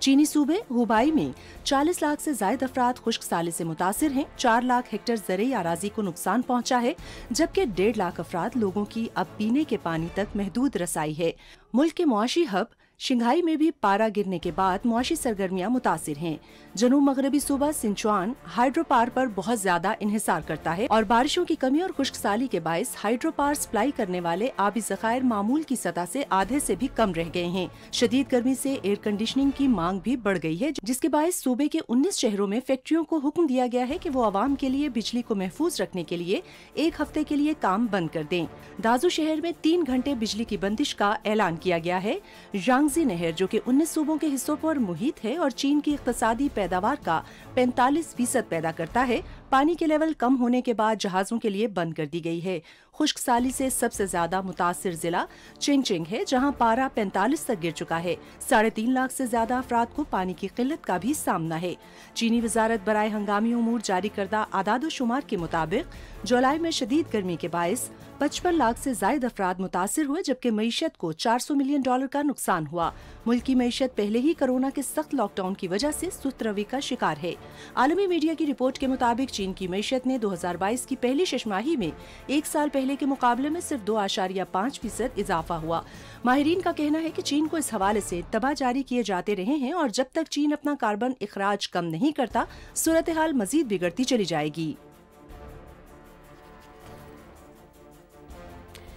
चीनी सूबे हुबाई में 40 लाख से ज्यादा अफराद खुश्कसाली से मुतासिर हैं। 4 लाख हेक्टेयर ज़रूरी अराजी को नुकसान पहुंचा है, जबकि 1.5 लाख अफराद लोगों की अब पीने के पानी तक महदूद रसाई है। मुल्क के मुआशी हब शिंघाई में भी पारा गिरने के बाद मुआशी सरगर्मियां मुतासिर हैं। जनूब मगरबी सूबा सिंचुआन हाइड्रो पावर पर बहुत ज्यादा इन्हिसार करता है और बारिशों की कमी और खुश्कसाली के बायस हाइड्रो पावर सप्लाई करने वाले आबी ज़खायर मामूल की सतह से आधे से भी कम रह गए हैं। शदीद गर्मी से एयर कंडीशनिंग की मांग भी बढ़ गई है, जिसके बायस सूबे के 19 शहरों में फैक्ट्रियों को हुक्म दिया गया है कि वो आवाम के लिए बिजली को महफूज रखने के लिए 1 हफ्ते के लिए काम बंद कर दें। दाजू शहर में 3 घंटे बिजली की बंदिश का ऐलान किया गया है। यांगजी नहर, जो कि 19 सूबों के हिस्सों पर मुहित है और चीन की इक्तसादी पैदावार का 45% पैदा करता है, पानी के लेवल कम होने के बाद जहाजों के लिए बंद कर दी गई है। खुश्कसाली से सबसे ज्यादा मुतासिर जिला चिंगचिंग है, जहां पारा 45 तक गिर चुका है। 3.5 लाख से ज्यादा अफराद को पानी की किल्लत का भी सामना है। चीनी वजारत बराए हंगामी उमूर जारी करदा आदाद शुमार के मुताबिक जुलाई में शदीद गर्मी के बायस 55 लाख से ज्यादा अफराद मुतासिर हुए, जबकि मईशत को $400 मिलियन का नुकसान हुआ। मुल्क की मईशत पहले ही कोरोना के सख्त लॉकडाउन की वजह से सुस्त रवि का शिकार है। आलमी मीडिया की रिपोर्ट के मुताबिक चीन की मईशत ने 2022 की पहली छमाही में 1 साल पहले के मुकाबले में सिर्फ 2.5% इजाफा हुआ। माहिरीन का कहना है कि चीन को इस हवाले से तबाह जारी किए जाते रहे हैं और जब तक चीन अपना कार्बन इखराज कम नहीं करता, सूरत हाल मजीद बिगड़ती चली जाएगी।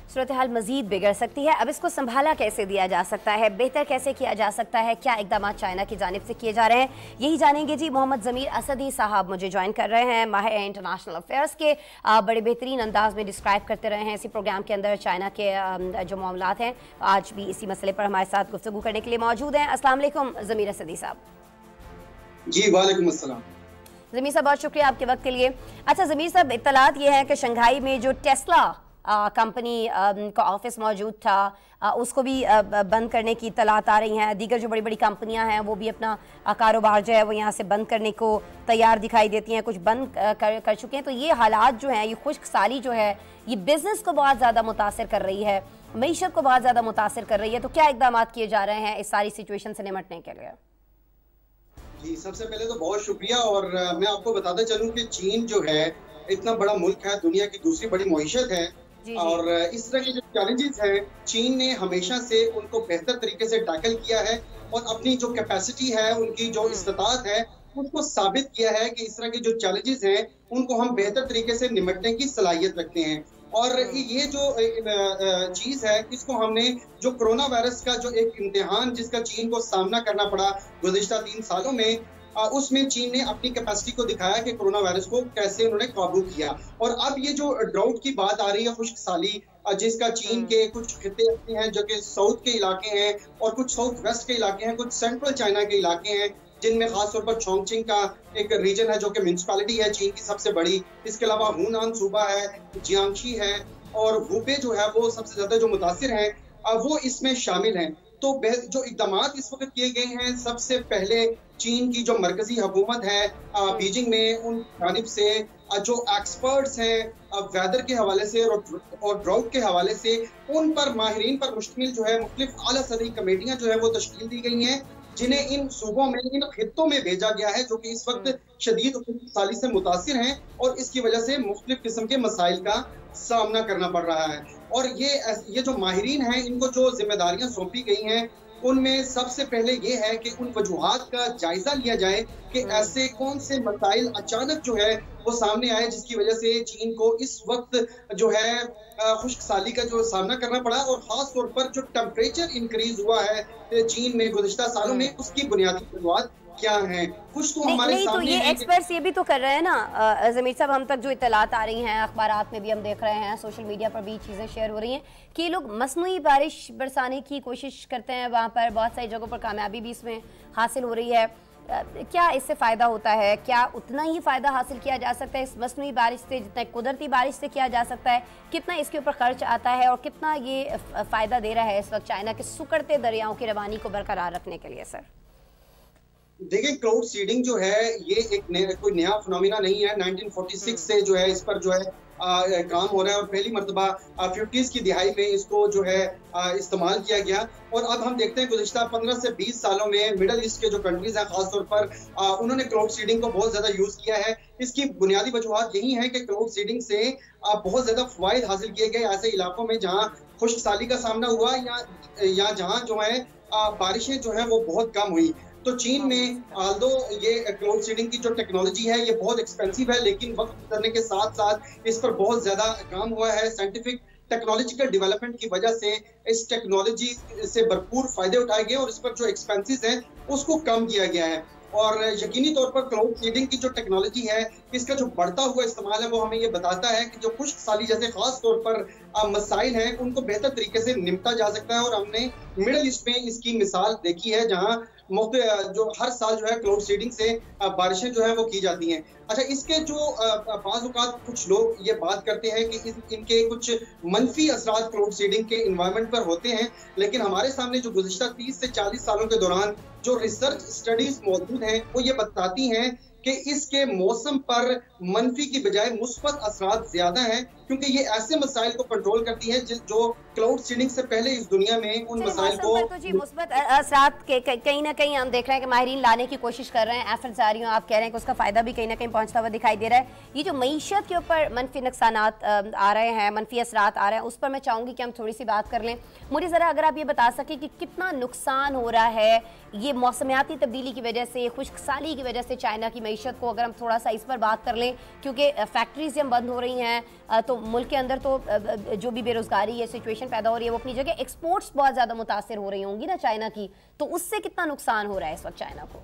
सूरत हाल मजीद बिगड़ सकती है। अब इसको संभाला कैसे दिया जा सकता है, बेहतर कैसे किया जा सकता है, क्या इकदाम चाइना की जानिब से किए जा रहे हैं, यही जानेंगे जी। मोहम्मद ज़मीर असदी साहब मुझे ज्वाइन कर रहे हैं, माहिर इंटरनेशनल अफेयर्स के, बड़े बेहतरीन अंदाज में डिस्क्राइब करते रहे हैं इसी प्रोग्राम के अंदर चाइना के जो मामलात हैं। आज भी इसी मसले पर हमारे साथ गुफ्तगू करने के लिए मौजूद हैं। अस्सलाम वालेकुम ज़मीर असदी साहब। जी वालेकुम अस्सलाम। ज़मीर साहब बहुत शुक्रिया आपके वक्त के लिए। अच्छा ज़मीर साहब, इत्तलात ये है कि शंघाई में जो टेस्ला कंपनी का ऑफिस मौजूद था, उसको भी बंद करने की इत्तलात आ रही हैं। दीगर जो बड़ी बड़ी कंपनियां हैं वो भी अपना कारोबार जो है वो यहाँ से बंद करने को तैयार दिखाई देती हैं, कुछ बंद कर चुके हैं। तो ये हालात जो हैं, ये खुश्कसाली जो है, ये बिज़नेस को बहुत ज़्यादा मुतासर कर रही है, मईशत को बहुत ज़्यादा मुतासर कर रही है। तो क्या इकदाम किए जा रहे हैं इस सारी सिचुएशन से निमटने के लिए? जी, सबसे पहले तो बहुत शुक्रिया। और मैं आपको बताता चलूँ कि चीन जो है इतना बड़ा मुल्क है, दुनिया की दूसरी बड़ी मईशत है, और इस तरह के जो चैलेंजेस हैं, चीन ने हमेशा से उनको बेहतर तरीके से टैकल किया है और अपनी जो कैपेसिटी है, उनकी जो इस्तात है, उसको साबित किया है कि इस तरह के जो चैलेंजेस हैं उनको हम बेहतर तरीके से निपटने की सलाहियत रखते हैं। और ये जो चीज़ है, इसको हमने जो कोरोना वायरस का जो एक इम्तिहान जिसका चीन को सामना करना पड़ा गुज़िश्ता 3 सालों में, उसमें चीन ने अपनी कैपेसिटी को दिखाया कि कोरोना वायरस को कैसे उन्होंने काबू किया। और अब ये जो ड्राउट की बात आ रही है, खुश्कसाली, जिसका चीन के कुछ खिते ऐसे हैं जो कि साउथ के इलाके हैं और कुछ साउथ वेस्ट के इलाके हैं, कुछ सेंट्रल चाइना के इलाके हैं, जिनमें खासतौर पर चोंगचिंग का एक रीजन है जो कि म्यूनसिपैलिटी है चीन की सबसे बड़ी। इसके अलावा हुनान सूबा है, जियांगशी है और हुबे जो है वो सबसे ज्यादा जो मुतासिर हैं वो इसमें शामिल हैं। तो जो इकदाम इस वक्त किए गए हैं, सबसे पहले चीन की जो मरकजी हुकूमत है बीजिंग में, उन जानिब से जो एक्सपर्ट्स हैं वेदर के हवाले से और ड्राउट के हवाले से, उन पर माहिरीन पर मुश्तमिल जो है मुख्तलिफ आला सतही कमेटियां जो है वो तश्कील दी गई हैं, जिन्हें इन सूबों में, इन खित्तों में भेजा गया है जो कि इस वक्त शदीद खुश्कसाली से मुतासिर हैं और इसकी वजह से मुख्तलिफ किस्म के मसाइल का सामना करना पड़ रहा है। और ये जो माहिरीन हैं, इनको जो जिम्मेदारियां सौंपी गई हैं, उनमें सबसे पहले ये है कि उन वजूहात का जायजा लिया जाए कि ऐसे कौन से मसाइल अचानक जो है वो सामने आए जिसकी वजह से चीन को इस वक्त जो है खुश्कसाली का जो सामना करना पड़ा। और खास तौर पर जो टेम्परेचर इंक्रीज हुआ है चीन में गुज़िश्ता सालों में, उसकी बुनियादी वजूहात क्या हैं, कुछ तो हमारे नहीं, तो सामने ये है एक्सपर्ट्स ये भी तो कर रहे हैं ना ज़मीर साहब, हम तक जो इत्तलात आ रही हैं, अखबारात में भी हम देख रहे हैं, सोशल मीडिया पर भी चीज़ें शेयर हो रही हैं कि ये लोग मसनूई बारिश बरसाने की कोशिश करते हैं, वहाँ पर बहुत सारी जगहों पर कामयाबी भी इसमें हासिल हो रही है। क्या इससे फ़ायदा होता है? क्या उतना ही फ़ायदा हासिल किया जा सकता है इस मसनूई बारिश से जितना कुदरती बारिश से किया जा सकता है? कितना इसके ऊपर खर्च आता है और कितना ये फ़ायदा दे रहा है इस वक्त चाइना के सुकड़ते दरियाओं की रवानी को बरकरार रखने के लिए? सर देखिए, क्लाउड सीडिंग जो है ये एक कोई नया फिनोमिना नहीं है। 1946 से जो है इस पर जो है काम हो रहा है और पहली मर्तबा 50s की दिहाई में इसको जो है इस्तेमाल किया गया। और अब हम देखते हैं गुज़िश्ता 15 से 20 सालों में मिडल ईस्ट के जो कंट्रीज हैं खासतौर पर उन्होंने क्लाउड सीडिंग को बहुत ज्यादा यूज किया है। इसकी बुनियादी वजूहत यही है कि क्लाउड सीडिंग से बहुत ज्यादा फवाइद हासिल किए गए ऐसे इलाकों में जहाँ खुश्क साली का सामना हुआ या जहाँ जो है बारिशें जो है वो बहुत कम हुई। तो चीन में आल्दो ये क्लाउड सीडिंग की जो टेक्नोलॉजी है ये बहुत एक्सपेंसिव है, लेकिन वक्त गुजरने के साथ साथ इस पर बहुत ज्यादा काम हुआ है। साइंटिफिक टेक्नोलॉजिकल डेवलपमेंट की वजह से इस टेक्नोलॉजी से भरपूर फायदे उठाए गए और इस पर जो एक्सपेंसेस हैं उसको कम किया गया है। और यकीनी तौर पर क्लाउड सीडिंग की जो टेक्नोलॉजी है इसका जो बढ़ता हुआ इस्तेमाल है वो हमें ये बताता है कि जो खुश्क साली जैसे खास तौर पर मसाइल हैं उनको बेहतर तरीके से निपटा जा सकता है। और हमने मिडल ईस्ट में इसकी मिसाल देखी है जहाँ जो हर साल जो है क्लाउड सीडिंग से बारिशें जो है वो की जाती हैं। अच्छा, इसके जो बाज़ औक़ात कुछ लोग ये बात करते हैं कि इनके कुछ मनफी असरात क्लाउड सीडिंग के इन्वायरमेंट पर होते हैं, लेकिन हमारे सामने जो गुज़िश्ता 30 से 40 सालों के दौरान जो रिसर्च स्टडीज मौजूद हैं वो ये बताती हैं कि इसके मौसम पर मनफी की बजाय मुस्बत असरात ज्यादा हैं, क्योंकि ये ऐसे मसाइल को कंट्रोल करती है जो क्लाउड सीडिंग से पहले इस दुनिया में उन मसाइल को तो जी मुस्बत असरात के कहीं ना कहीं हम देख रहे हैं कि माहिरीन लाने की कोशिश कर रहे हैं। एफर्ट्स जारी हैं, आप कह रहे हैं कि उसका फायदा भी कहीं ना कहीं पहुंचता हुआ दिखाई दे रहा है। ये जो मईशत के ऊपर मनफी नुकसानात आ रहे हैं, मनफी असरात आ रहे हैं, उस पर मैं चाहूँगी कि हम थोड़ी सी बात कर लें। मुझे ज़रा अगर आप ये बता सकें कि कितना नुकसान हो रहा है ये मौसमियाती तब्दीली की वजह से, खुश्क साली की वजह से चाइना की मईशत को, अगर हम थोड़ा सा इस पर बात कर लें, क्योंकि फैक्ट्रीज जब बंद हो रही हैं तो मुल्क के अंदर तो जो भी बेरोजगारी ये सिचुएशन पैदा हो रही है वो अपनी जगह, एक्सपोर्ट्स बहुत ज़्यादा मुतासिर हो रही होंगी ना चाइना की, तो उससे कितना नुकसान हो रहा है इस वक्त चाइना को?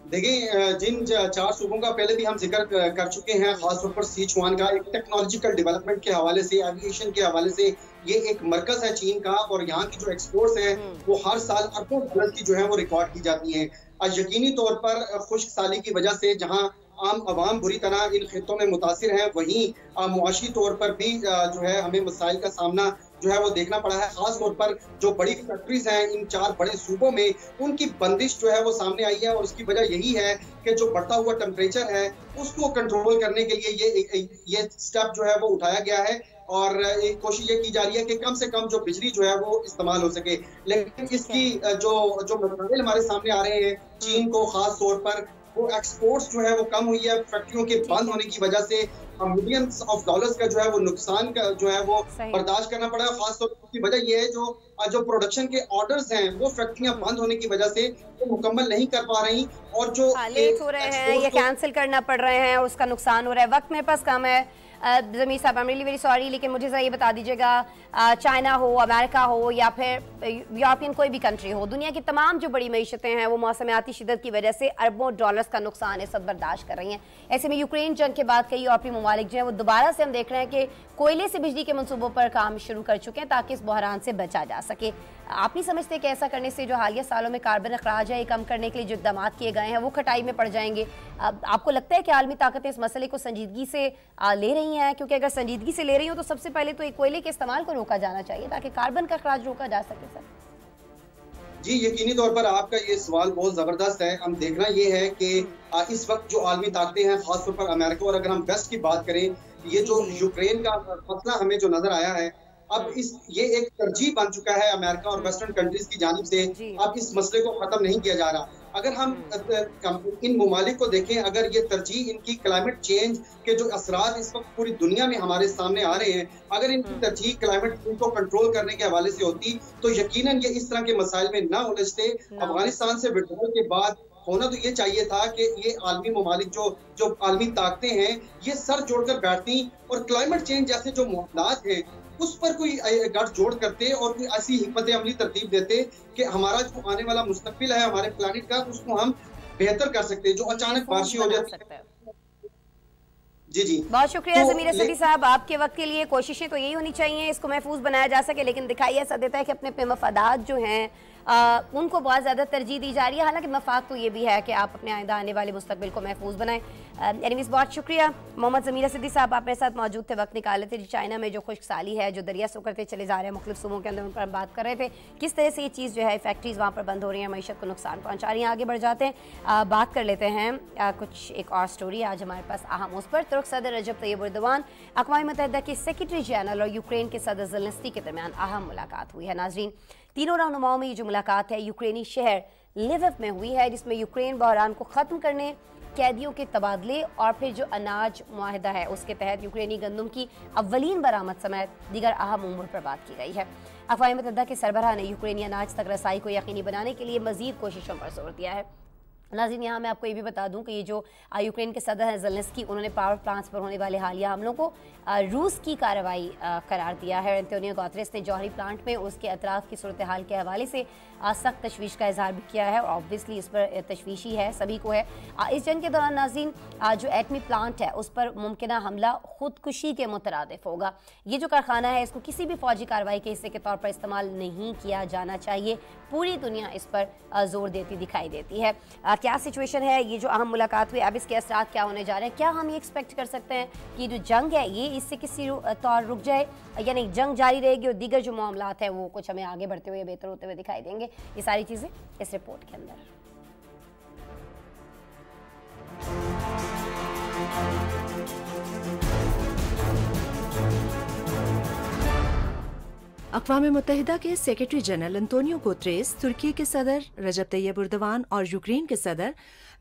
देखिए, जिन 4 सूबों का पहले भी हम जिक्र कर चुके हैं, खासतौर पर सिचुआन का एक टेक्नोलॉजिकल डेवलपमेंट के हवाले से, एविएशन के हवाले से ये एक मरकज है चीन का, और यहाँ की जो एक्सपोर्ट्स है वो हर साल अरबों डॉलर की जो है वो रिकॉर्ड की जाती है। यकीनी तौर पर खुश्क साली की वजह से जहाँ आम आवाम बुरी तरह इन खेतों में मुतासिर हैं, वहीं मुआशी तौर पर भी जो है हमें मसाइल का सामना जो है वो देखना पड़ा है। खास तौर पर जो बड़ी फैक्ट्रीज हैं इन 4 बड़े सूबों में, उनकी बंदिश जो है वो सामने आई है, और उसकी वजह यही है कि जो बढ़ता हुआ टेम्परेचर है उसको कंट्रोल करने के लिए ये स्टेप जो है वो उठाया गया है, और एक कोशिश ये की जा रही है कि कम से कम जो बिजली जो है वो इस्तेमाल हो सके। लेकिन इसकी जो मसाइल हमारे सामने आ रहे हैं चीन को, खास तौर पर वो एक्सपोर्ट्स जो है वो कम हुई है, फैक्ट्रियों के बंद होने की वजह से मिलियंस ऑफ डॉलर्स का जो है वो नुकसान का जो है वो बर्दाश्त करना पड़ा। खास तौर पर की वजह ये है जो प्रोडक्शन के ऑर्डर्स हैं वो फैक्ट्रियां बंद होने की वजह से वो मुकम्मल नहीं कर पा रही, और जो लेट हो रहे हैं या कैंसिल करना पड़ रहे हैं, उसका नुकसान हो रहा है। वक्त मेरे पास कम है ज़मीर साहब, I am really very sorry, लेकिन मुझे ज़रा ये बता दीजिएगा, चाइना हो, अमेरिका हो या फिर यूरोपियन कोई भी कंट्री हो, दुनिया की तमाम जो बड़ी मईशतें हैं वो मौसमियाती शिद्दत की वजह से अरबों डॉलर्स का नुकसान इस वक्त बर्दाश्त कर रही हैं। ऐसे में यूक्रेन जंग के बाद कई यूरोपीय ममालिक जो है वो दोबारा से हम देख रहे हैं कि कोयले से बिजली के मनसूबों पर काम शुरू कर चुके हैं ताकि इस बहरान से बचा जा सके। आप नहीं समझते कि ऐसा करने से जो हालिया सालों में कार्बन अखराज है ये कम करने के लिए जो इक़दाम किए गए हैं वो खटाई में पड़ जाएंगे? आपको लगता है कि आलमी ताकतें इस मसले को संजीदगी से ले रही हैं? क्योंकि अगर संजीदगी से ले रही हो तो सबसे पहले तो एक कोयले के इस्तेमाल को रोका जाना चाहिए ताकि कार्बन का अखराज रोका जा सके। सर जी, यकीनी तौर पर आपका ये सवाल बहुत ज़बरदस्त है। हम देखना ये है कि इस वक्त जो आलमी ताकतें हैं, खासतौर पर अमेरिका, और अगर हम वेस्ट की बात करें, ये जो यूक्रेन का मसला हमें जो नजर आया है, अब ये एक तरजीह बन चुका है अमेरिका और वेस्टर्न कंट्रीज की जानिब से। अब इस मसले को खत्म नहीं किया जा रहा। अगर हम इन ममालिक को देखें, अगर ये तरजीह इनकी क्लाइमेट चेंज के जो असरात इस वक्त पूरी दुनिया में हमारे सामने आ रहे हैं, अगर इनकी तरजीह क्लाइमेट चेंज को कंट्रोल करने के हवाले से होती तो यकीनन ये इस तरह के मसाइल में ना उलझते। अफगानिस्तान से विड्रॉल के बाद होना तो ये चाहिए था कि ये आलमी ममालिक जो आलमी ताकतें हैं ये सर जोड़कर बैठती और क्लाइमेट चेंज जैसे जो मुद्दात हैं اس پر کوئی گٹھ جوڑ کرتے اور کوئی ایسی حکمت عملی ترتیب دیتے کہ ہمارا جو آنے والا مستقبل ہے ہمارے پلانٹ کا اس کو ہم بہتر کر سکتے ہیں. جو اچانک بارشیں ہو جاتی ہیں. جی بہت شکریہ ضمیر اسدی صاحب آپ کے وقت کے لیے. کوششیں تو یہی ہونی چاہیے اس کو محفوظ بنایا جا سکے، لیکن دکھائی ایسا دیتا ہے کہ اپنے اپنے مفادات جو ہیں ان کو بہت زیادہ ترجیح دی جا رہی ہے، حالانکہ مفاد تو یہ بھی ہے کہ آپ اپنے آئندہ آنے والے مستقبل کو محفوظ بنائیں. اینیویز بہت شکریہ محمد ضمیر اسدی صاحب، آپ میرے ساتھ موجود تھے، وقت نکالے تھے. چائنا میں جو خشک سالی ہے، جو دریا سو کرتے چلے جا رہے ہیں مختلف صوبوں کے اندر، ان پر ہم بات کر رہے تھے کس طرح سے یہ چیز جو ہے فیکٹریز وہاں پر بند ہو رہی ہیں، معیشت کو نقصان پہنچا رہی ہیں. آگے بڑھ جاتے ہیں، بات کر لیتے ہیں کچھ ایک اور سٹوری آج ہمارے پاس اہم اس پر. ترک صدر رجب طیب ایردوان، اقوام متحدہ کے سیکرٹری جنرل اور یوکرین کے صدر زیلنسکی کے درمیان اہم ملاقات ہوئی ہے. ناظرین، تینوں رہنماؤں میں یہ جو ملاقات ہے یوکرینی شہر لیویو میں ہوئی ہے، جس میں یوکرین بحران کو ختم کرنے، قیدیوں کے تبادلے اور پھر جو اناج معاہدہ ہے اس کے تحت یوکرینی گندم کی اولین برآمد سمیت دیگر اہم امور پر بات کی گئی ہے. اقوام متحدہ کے سربراہ نے یوکرینی اناج تک رسائی کو یقینی بنانے کے لیے مزید کوششوں پر زور دیا ہے. ناظرین، یہاں میں آپ کو یہ بھی بتا دوں کہ یہ جو یوکرین کے صدر ہیں زیلنسکی، انہوں نے پاور پلانٹس پر ہونے والے حالیہ حملوں کو روس کی کارروائی قرار دیا ہے. انتونیو گوتریس نے جوہری پلانٹ میں اس کے اطراف کی صورتحال کے حوالے سے سخت تشویش کا اظہار بھی کیا ہے، اور آبویسلی اس پر تشویشی ہے، سبھی کو ہے. اس جنگ کے دوران ناظرین جو ایٹمی پلانٹ ہے اس پر ممکنہ حملہ خودکشی کے مترادف ہوگا. یہ جو کارخانہ ہے اس کو کسی بھی فوجی کارروائی کے حصے کے طور پر استعمال نہیں کیا جانا چاہیے. پوری دنیا اس پر زور دیتی دکھائی دیتی ہے. کیا سچویشن ہے، یہ جو اہم ملاقات ہوئی، اب اس کے اثرات کیا ہونے جا رہے ہیں؟ کیا ہم یہ ایکسپیکٹ کر سکتے ہیں کہ جو جنگ ہے یہ اس سے کسی طور رک جائے، یعنی جنگ جاری رہے گی اور دیگر جو معاملات ہیں وہ کچھ ہمیں آگے بڑھتے ہوئے بہتر ہوتے ہوئے دکھائی دیں گے؟ یہ ساری چیزیں اس رپورٹ کے اندر. اقوام متحدہ کے سیکرٹری جنرل انتونیو گوتریس، ترکی کے صدر رجب طیب ایردوان اور یوکرین کے صدر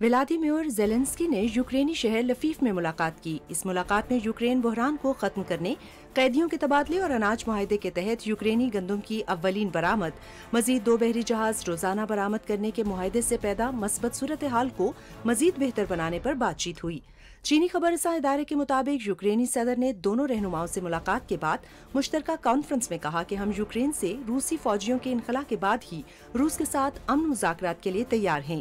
ولادیمیر زیلنسکی نے یوکرینی شہر لفیف میں ملاقات کی. اس ملاقات میں یوکرین بحران کو ختم کرنے، قیدیوں کے تبادلے اور اناج معاہدے کے تحت یوکرینی گندم کی اولین برآمد، مزید 2 بحری جہاز روزانہ برآمد کرنے کے معاہدے سے پیدا مثبت صورتحال کو مزید بہتر بنانے پر بات چیت ہوئی. چینی خبر رساں ادارے کے مطابق یوکرینی صدر نے دونوں رہنماؤں سے ملاقات کے بعد مشترکہ کانفرنس میں کہا کہ ہم یوکرین سے روسی فوجیوں کے انخلا کے بعد ہی روس کے ساتھ امن مذاکرات کے لیے تیار ہیں.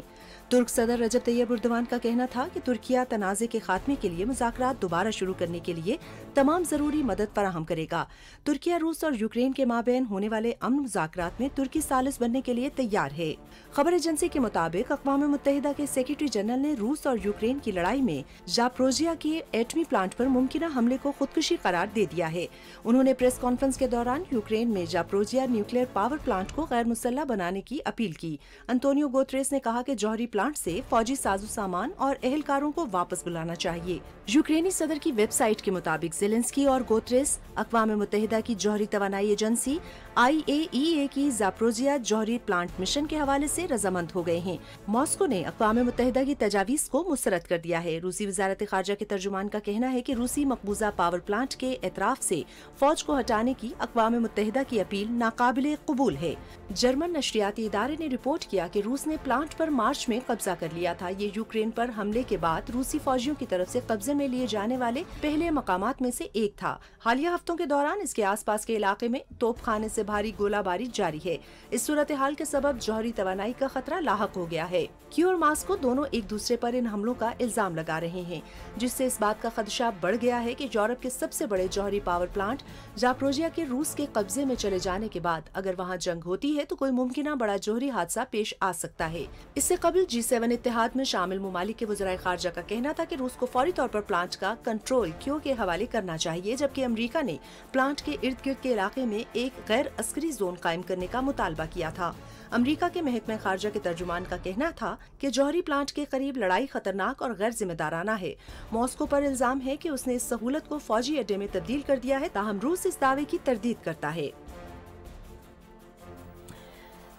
ترک صدر رجب طیب ایردوان کا کہنا تھا کہ ترکیہ تنازع کے خاتمے کے لیے مذاکرات دوبارہ شروع کرنے کے لیے تمام ضروری مدد فراہم کرے گا. ترکیہ، روس اور یوکرین کے مابین ہونے والے امن مذاکرات میں ترکی ثالث بننے کے لیے تیار ہے. خبر ایجنسی کے مطابق اقوام متحدہ کے سیکرٹری جنرل نے روس اور یوکرین کی لڑائی میں زاپروژیا کے ایٹمی پلانٹ پر ممکنہ حملے کو خودکشی قرار دے دیا ہے. انہوں نے پریس کانفرنس کے دوران یوکرین میں زاپروژیا نیوکلیئر پاور پلانٹ کو غیر مسلح بنانے کی اپیل کی. انتونیو گوتریس نے کہا کہ جوہری پلانٹ سے فوجی ساز و سامان اور اہلکاروں کو واپس بلانا چاہیے. یوکرینی صدر کی ویب سائٹ کے مطابق زیلنسکی اور گوتریس اقوام متحدہ کی جوہری توانائی ایجنسی IAEA کی زاپروژیا جوہری پلانٹ مشن کے حوالے سے رضامند ہو گئے ہیں. ماسکو نے اقوام متحدہ کی تجاویز کو مسترد کر دیا ہے. روسی وزارت خارجہ کے ترجمان کا کہنا ہے کہ روسی مقبوضہ پاور پلانٹ کے اطراف سے فوج کو ہٹانے کی اقوام متحدہ کی اپیل ناقابل قبول ہے. جرمن نشریاتی ادارے نے رپورٹ کیا کہ روس نے پلانٹ پر مارچ میں قبضہ کر لیا تھا. یہ یوکرین پر حملے کے بعد روسی فوجیوں کی طرف سے قبضے میں لیے جانے والے پہلے مقامات میں سے ایک تھا. حالیہ ہفتوں کے دوران اس کے آس پاس کے علاقے میں توپ خانے سے بھاری گولہ باری جاری ہے. اس صورتحال کے سبب جوہری توانائی کا خطرہ لاحق ہو گیا ہے. کیو اور ماسکو دونوں ایک دوسرے پر ان حملوں کا الزام لگا رہے ہیں، جس سے اس بات کا خدشہ بڑھ گیا ہے کہ یورپ کے سب سے بڑے جوہری پاور پلانٹ زاپروژیا کے روس کے قبضے میں چلے جانے کے بعد اگر وہاں جنگ ہوتی ہے تو کوئی ممکنہ بڑا جوہری حادثہ پیش آ سکتا ہے. اس سے قبل G7 اتحاد میں شامل ممالک کے وزرائے خارجہ کا کہنا تھا کہ روس کو فوری طور پر پلانٹ کا کنٹرول کیو کے حوالے کرنا چاہیے، جبکہ امریکہ نے پلانٹ کے ارد گرد کے علاقے میں ایک غیر عسکری زون قائم کرنے کا مطالبہ کیا تھا. امریکہ کے محکمہ خارجہ کے ترجمان کا کہنا تھا کہ جوہری پلانٹ کے قریب لڑائی خطرناک اور غیر ذمہ دارانہ ہے. ماسکو پر الزام ہے کہ اس نے اس سہولت کو فوجی اڈے میں تبدیل کر دیا ہے، تاہم روس اس دعوے کی تردید کرتا ہے.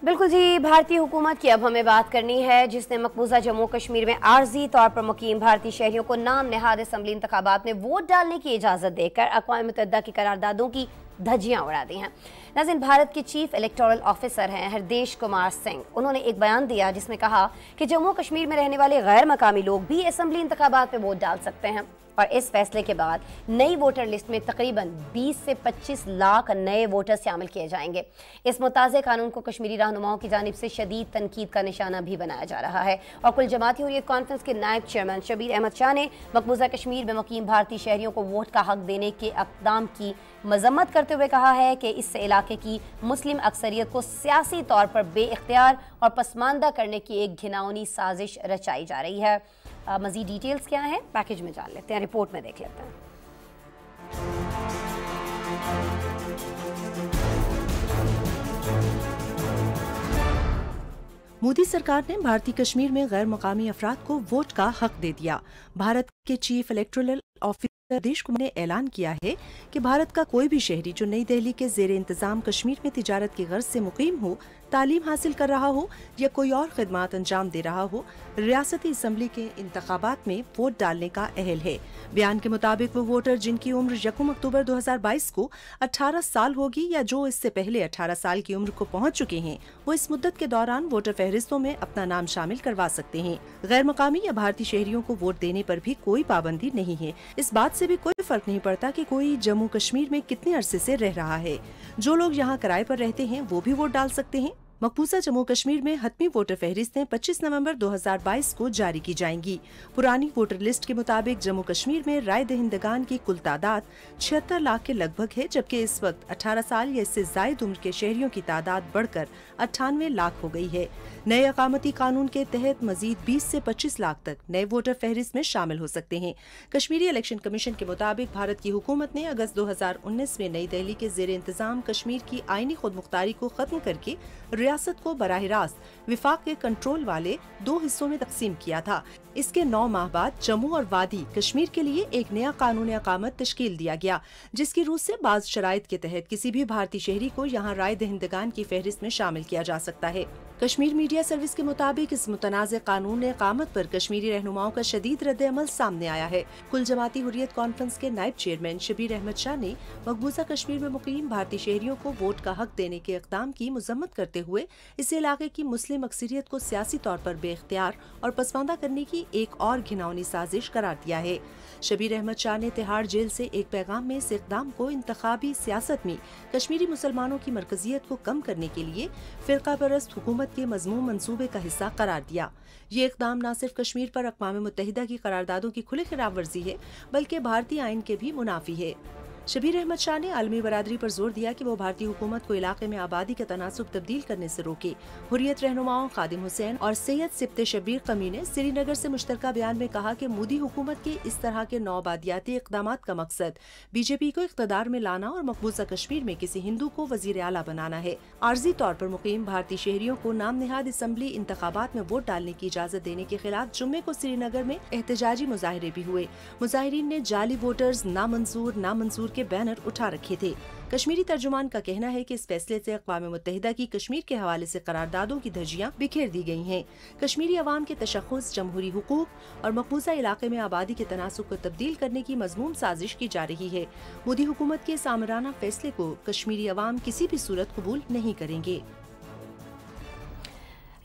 بالکل جی، بھارتی حکومت کی اب ہمیں بات کرنی ہے، جس نے مقبوضہ جموں کشمیر میں عارضی طور پر مقیم بھارتی شہریوں کو نام نہاد اسمبلی انتخابات میں ووٹ ڈالنے کی اجازت دے کر اقوام متحدہ کی قراردادوں کی دھجیاں اڑا دی ہیں. नाज़रीन, भारत के चीफ इलेक्टोरल ऑफिसर हैं हरदेश कुमार सिंह। उन्होंने एक बयान दिया जिसमें कहा कि जम्मू कश्मीर में रहने वाले गैर मकामी लोग भी असेंबली इंतखाबात में वोट डाल सकते हैं और इस फैसले के बाद नई वोटर लिस्ट में तकरीबन 20 से 25 लाख नए वोटर शामिल किए जाएंगे। इस मुताज़े कानून को कश्मीरी रहनुमाओं की जानिब से शदीद तनकीद का निशाना भी बनाया जा रहा है और कुल जमाती हुर्रियत कॉन्फ्रेंस के नायब चेयरमैन शबीर अहमद शाह ने मकबूजा कश्मीर में मुकीम भारतीय शहरियों को वोट का हक देने के इक़दाम की मजम्मत करते हुए कहा है कि इससे इलाके की मुस्लिम अक्सरियत को सियासी तौर पर बेइख्तियार और पसमानदा करने की एक घिनौनी साजिश रचाई जा रही है। मज़ीद डिटेल्स क्या है पैकेज में जान लेते हैं, रिपोर्ट में देख लेते हैं। मोदी सरकार ने भारतीय कश्मीर में गैर मकामी अफराद को वोट का हक दे दिया। भारत के chief electoral officer Hardesh Kumar ने ऐलान किया है कि भारत का कोई भी शहरी जो नई दिल्ली के जेर इंतजाम कश्मीर में तिजारत की गर्ज से मुकीम हो, तालीम हासिल कर रहा हो या कोई और खिदमात अंजाम दे रहा हो, रियासती असम्बली के इंतखाबात में वोट डालने का अहल है। बयान के मुताबिक वो वोटर जिनकी उम्र 1 अक्टूबर 2022 को 18 साल होगी या जो इससे पहले 18 साल की उम्र को पहुंच चुके हैं, वो इस मुद्दत के दौरान वोटर फहरिस्तों में अपना नाम शामिल करवा सकते हैं। गैर मकामी या भारतीय शहरियों को वोट देने पर भी कोई पाबंदी नहीं है। इस बात से भी कोई फर्क नहीं पड़ता कि कोई जम्मू कश्मीर में कितने अरसे से रह रहा है। जो लोग यहाँ किराए पर रहते हैं वो भी वोट डाल सकते हैं। मकबूजा जम्मू कश्मीर में हतमी वोटर फहरिस्तें 25 नवंबर 2022 को जारी की जाएंगी। पुरानी वोटर लिस्ट के मुताबिक जम्मू कश्मीर में राय दहिंदगान की कुल तादाद 76 लाख के लगभग है, जबकि इस वक्त 18 साल या इससे जायद उम्र के शहरियों की तादाद बढ़कर 98 लाख हो गई है। नए अकामती कानून के तहत मजीद 20 से 25 लाख तक नए वोटर फहरिस्त में शामिल हो सकते हैं। कश्मीरी इलेक्शन कमीशन के मुताबिक भारत की हुकूमत ने अगस्त 2019 में नई दिल्ली के जेर इंतजाम कश्मीर की आईनी खुद मुख्तारी को खत्म करके रियासत को बराह रास्त विफाक के कंट्रोल वाले 2 हिस्सों में तकसीम किया था। इसके 9 माह बाद जम्मू और वादी कश्मीर के लिए एक नया कानून अकामत तश्कील दिया गया, जिसकी रूह से बाज़ शराइत के तहत किसी भी भारतीय शहरी को यहाँ राय दहिंदगान की फहरिस्त में शामिल किया जा सकता है। कश्मीर मीडिया सर्विस के मुताबिक इस मुतनाज़ कानून इक़ामत पर कश्मीरी रहनुमाओं का शदीद रद्द अमल सामने आया है। कुल जमाती हुर्रियत कॉन्फ्रेंस के नायब चेयरमैन शबीर अहमद शाह ने मकबूजा कश्मीर में मुकीम भारतीय शहरियों को वोट का हक देने के इक़दाम की मजम्मत करते हुए इस इलाके की मुस्लिम अक्सरियत को सियासी तौर पर बेइख्तियार और पसमानदा करने की एक और घिनौनी साजिश करार दिया है। शबीर अहमद शाह ने तिहाड़ जेल से एक पैगाम में इस इक़दाम को इंतखाबी सियासत में कश्मीरी मुसलमानों की मरकजियत को कम करने के लिए फिरका परस्त हुकूमत के मजमूम मंसूबे का हिस्सा करार दिया। ये इक़दाम न सिर्फ कश्मीर पर अक़वाम मुत्तहिदा की करारदादों की खुली खिलाफ वर्जी है, बल्कि भारतीय आइन के भी मुनाफी है। शबीर अहमद शाह ने आलमी बरादरी पर जोर दिया कि वो भारतीय हुकूमत को इलाके में आबादी का तनासुब तब्दील करने से रोके। हुर्रियत रहनुमाओं खादिम हुसैन और सैयद सिब्ते शबीर कमी ने श्रीनगर से मुश्तरका बयान में कहा कि मोदी हुकूमत के इस तरह के नौआबादियाती इक़दामात का मकसद बीजेपी को इक़्तिदार में लाना और मकबूजा कश्मीर में किसी हिंदू को वजीर आला बनाना है। आर्जी तौर पर मुकीम भारतीय शहरियों को नाम निहाद असम्बली इंतखाबात में वोट डालने की इजाज़त देने के खिलाफ जुम्मे को श्रीनगर में एहतजाजी मुजाहिरे भी हुए। मुजाहिरीन ने जाली वोटर्स नामंजूर के बैनर उठा रखे थे। कश्मीरी तर्जुमान का कहना है कि इस फैसले से अक़वाम मुत्तहिदा की कश्मीर के हवाले से करारदादों की धज्जियां बिखेर दी गई हैं। कश्मीरी अवाम के तशख़्ख़ुस, जमहूरी हुकूक और मकबूजा इलाके में आबादी के तनासुब को तब्दील करने की मज़मूम साजिश की जा रही है। मोदी हुकूमत के इस आमराना फैसले को कश्मीरी अवाम किसी भी सूरत कबूल नहीं करेंगे।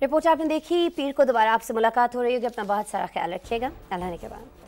रिपोर्ट आपने देखी। पीर को दोबारा आपसे मुलाकात हो रही होगी। अपना बहुत सारा ख्याल रखिएगा। अल्लाह ने के बाद।